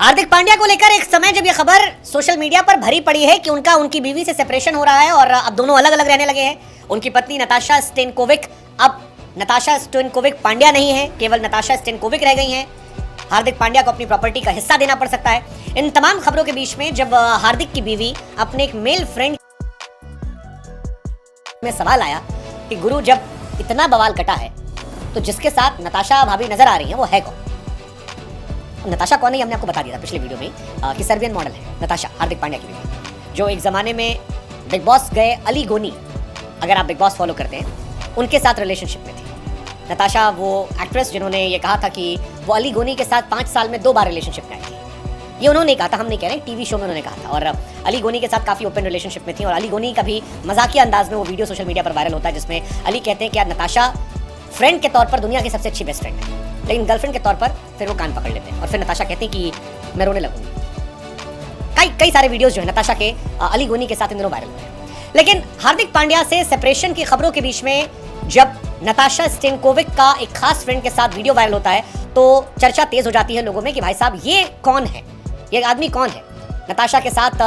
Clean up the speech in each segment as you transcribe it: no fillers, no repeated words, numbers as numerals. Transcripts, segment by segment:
हार्दिक पांड्या को लेकर एक समय जब ये खबर सोशल मीडिया पर भरी पड़ी है कि उनकी बीवी से सेपरेशन हो रहा है और अब दोनों अलग अलग रहने लगे हैं। उनकी पत्नी नताशा स्टेनकोविक अब नताशा स्टेनकोविक पांड्या नहीं है, केवल नताशा स्टेनकोविक रह गई हैं। हार्दिक पांड्या को अपनी प्रॉपर्टी का हिस्सा देना पड़ सकता है। इन तमाम खबरों के बीच में जब हार्दिक की बीवी अपने एक मेल फ्रेंड में सवाल आया कि गुरु जब इतना बवाल कटा है तो जिसके साथ नताशा भाभी नजर आ रही है वो है कौन? नताशा कौन है हमने आपको बता दिया था पिछले वीडियो में कि सर्बियन मॉडल है नताशा, हार्दिक पांड्या की बीवी, जो एक ज़माने में बिग बॉस गए अली गोनी, अगर आप बिग बॉस फॉलो करते हैं, उनके साथ रिलेशनशिप में थी। नताशा वो एक्ट्रेस जिन्होंने ये कहा था कि वो अली गोनी के साथ 5 साल में 2 बार रिलेशनशिप में आई थी। ये उन्होंने कहा था, हम नहीं कह रहे, टीवी शो में उन्होंने कहा था। और अली गोनी के साथ काफ़ी ओपन रिलेशनशिप में थी और अली गोनी का भी मजाकिया अंदाज में वो वीडियो सोशल मीडिया पर वायरल होता है जिसमें अली कहते हैं कि यार नताशा फ्रेंड के तौर पर दुनिया की सबसे अच्छी बेस्ट फ्रेंड है, लेकिन गर्लफ्रेंड के तौर पर फिर वो कान पकड़ लेते हैं और फिर नताशा कहती हैं कि मैं रोने लगूंगी। कई सारे वीडियोस जो है नताशा के अली गोनी के साथ इन दिनों वायरल हुए हैं। लेकिन हार्दिक पांड्या से सेपरेशन की खबरों के बीच में जब नताशा स्टेनकोविक का एक खास फ्रेंड के साथ वीडियो वायरल होता है तो चर्चा तेज हो जाती है लोगों में कि भाई साहब ये कौन है, ये आदमी कौन है, नताशा के साथ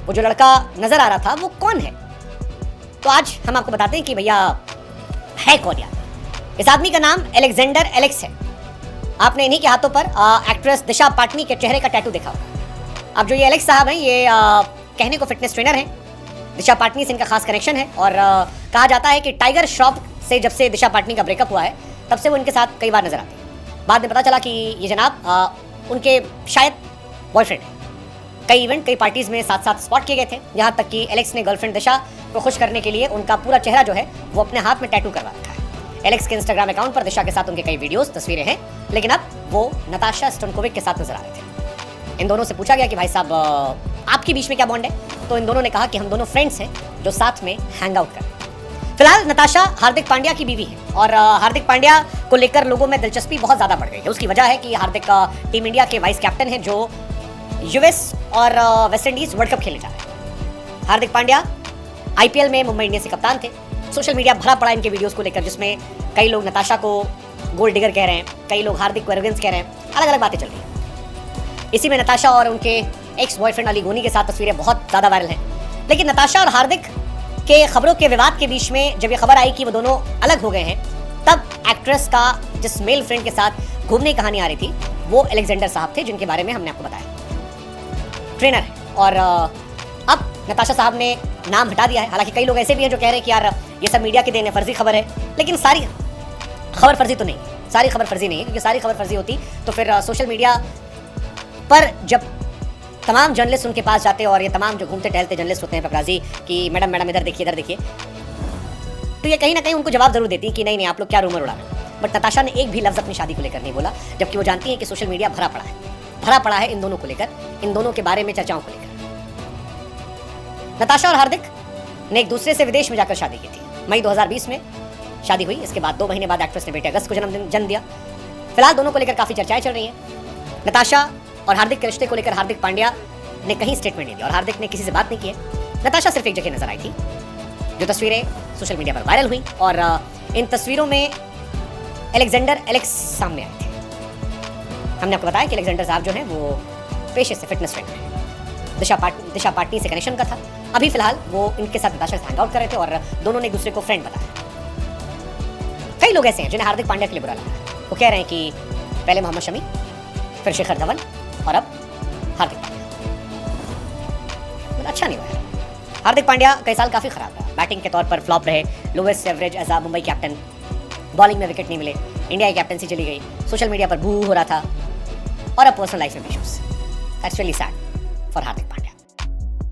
वो जो लड़का नजर आ रहा था वो कौन है। तो आज हम आपको बताते हैं कि भैया है कौन यार। इस आदमी का नाम अलेक्जेंडर एलेक्स है। आपने इन्हीं के हाथों पर एक्ट्रेस दिशा पाटनी के चेहरे का टैटू देखा होगा। अब जो ये एलेक्स साहब हैं ये कहने को फिटनेस ट्रेनर हैं, दिशा पाटनी से इनका खास कनेक्शन है और कहा जाता है कि टाइगर श्रॉफ से जब से दिशा पाटनी का ब्रेकअप हुआ है तब से वो इनके साथ कई बार नजर आते हैं। बाद में पता चला कि ये जनाब उनके शायद बॉयफ्रेंड है। कई इवेंट कई पार्टीज में साथ साथ स्पॉट किए गए थे, यहाँ तक कि एलेक्स ने गर्लफ्रेंड दिशा को खुश करने के लिए उनका पूरा चेहरा जो है वो अपने हाथ में टैटू करवा रखा है। एलेक्स के इंस्टाग्राम अकाउंट पर दिशा के साथ उनके कई वीडियोस तस्वीरें हैं, लेकिन अब वो नताशा स्टेनकोविक के साथ नजर आ रहे थे। इन दोनों से पूछा गया कि भाई साहब आपके बीच में क्या बॉन्ड है, तो इन दोनों ने कहा कि हम दोनों फ्रेंड्स हैं जो साथ में हैंग आउट करें। फिलहाल नताशा हार्दिक पांड्या की बीवी है और हार्दिक पांड्या को लेकर लोगों में दिलचस्पी बहुत ज्यादा बढ़ गई है। उसकी वजह है कि हार्दिक टीम इंडिया के वाइस कैप्टन है जो यूएस और वेस्ट इंडीज वर्ल्ड कप खेलने जा रहे हैं। हार्दिक पांड्या आईपीएल में मुंबई इंडियंस के कप्तान थे। सोशल मीडिया भरा पड़ा इनके वीडियोस को लेकर जिसमें कई लोग नताशा को गोल्ड डिगर कह रहे हैं, कई लोग हार्दिक को एरोगेंस कह रहे हैं, अलग अलग बातें चल रही हैं। इसी में नताशा और उनके एक्स बॉयफ्रेंड अली गोनी के साथ तस्वीरें बहुत ज़्यादा वायरल हैं। लेकिन नताशा और हार्दिक के खबरों के विवाद के बीच में जब ये खबर आई कि वो दोनों अलग हो गए हैं तब एक्ट्रेस का जिस मेल फ्रेंड के साथ घूमने की कहानी आ रही थी वो अलेक्जेंडर साहब थे, जिनके बारे में हमने आपको बताया। ट्रेनर है और अब नताशा साहब ने नाम हटा दिया है। हालांकि कई लोग ऐसे भी हैं जो कह रहे हैं कि यार ये सब मीडिया की देन है, फर्जी खबर है, लेकिन सारी खबर फर्जी तो नहीं है, सारी खबर फर्जी नहीं है, क्योंकि सारी खबर फर्जी होती तो फिर सोशल मीडिया पर जब तमाम जर्नलिस्ट उनके पास जाते और ये तमाम जो घूमते टहलते जर्नलिस्ट होते हैं पकड़ाजी कि मैडम मैडम इधर देखिए, तो ये कहीं ना कहीं उनको जवाब जरूर देती कि नहीं आप लोग क्या रूमर उड़ा रहे हैं। बट नताशा ने एक भी लफ्ज़ अपनी शादी को लेकर नहीं बोला, जबकि वो जानती है कि सोशल मीडिया भरा पड़ा है इन दोनों को लेकर, इन दोनों के बारे में चर्चाओं को लेकर। नताशा और हार्दिक ने एक दूसरे से विदेश में जाकर शादी की थी। मई 2020 में शादी हुई। इसके बाद 2 महीने बाद एक्ट्रेस ने बेटे अगस्त को जन्म दिया। फिलहाल दोनों को लेकर काफ़ी चर्चाएं चल रही हैं। नताशा और हार्दिक के रिश्ते को लेकर हार्दिक पांड्या ने कहीं स्टेटमेंट नहीं दिया और हार्दिक ने किसी से बात नहीं की है। नताशा सिर्फ एक जगह नजर आई थी, जो तस्वीरें सोशल मीडिया पर वायरल हुई और इन तस्वीरों में अलेक्जेंडर एलेक्स सामने आए थे। हमने आपको बताया कि अलेक्जेंडर साहब जो है वो पेशे से फिटनेस ट्रेनर है, दिशा पाटनी से कनेक्शन का था। अभी फिलहाल वो इनके साथ नताशा से हैंग आउट कर रहे थे और दोनों ने एक दूसरे को फ्रेंड बताया। कई लोग ऐसे हैं जिन्हें हार्दिक पांड्या के लिए बुरा लगा है। वो कह रहे हैं कि पहले मोहम्मद शमी, फिर शिखर धवन और अब हार्दिक पांड्या। अच्छा नहीं हुआ है। हार्दिक पांड्या कई साल काफ़ी खराब रहा। बैटिंग के तौर पर फ्लॉप रहे, lowest average as a Mumbai captain, bowling में विकेट नहीं मिले, इंडिया की कैप्टनसी चली गई, सोशल मीडिया पर बू हो रहा था और अब पर्सनल लाइफ में issues. That's really sad for Hardik Pandya.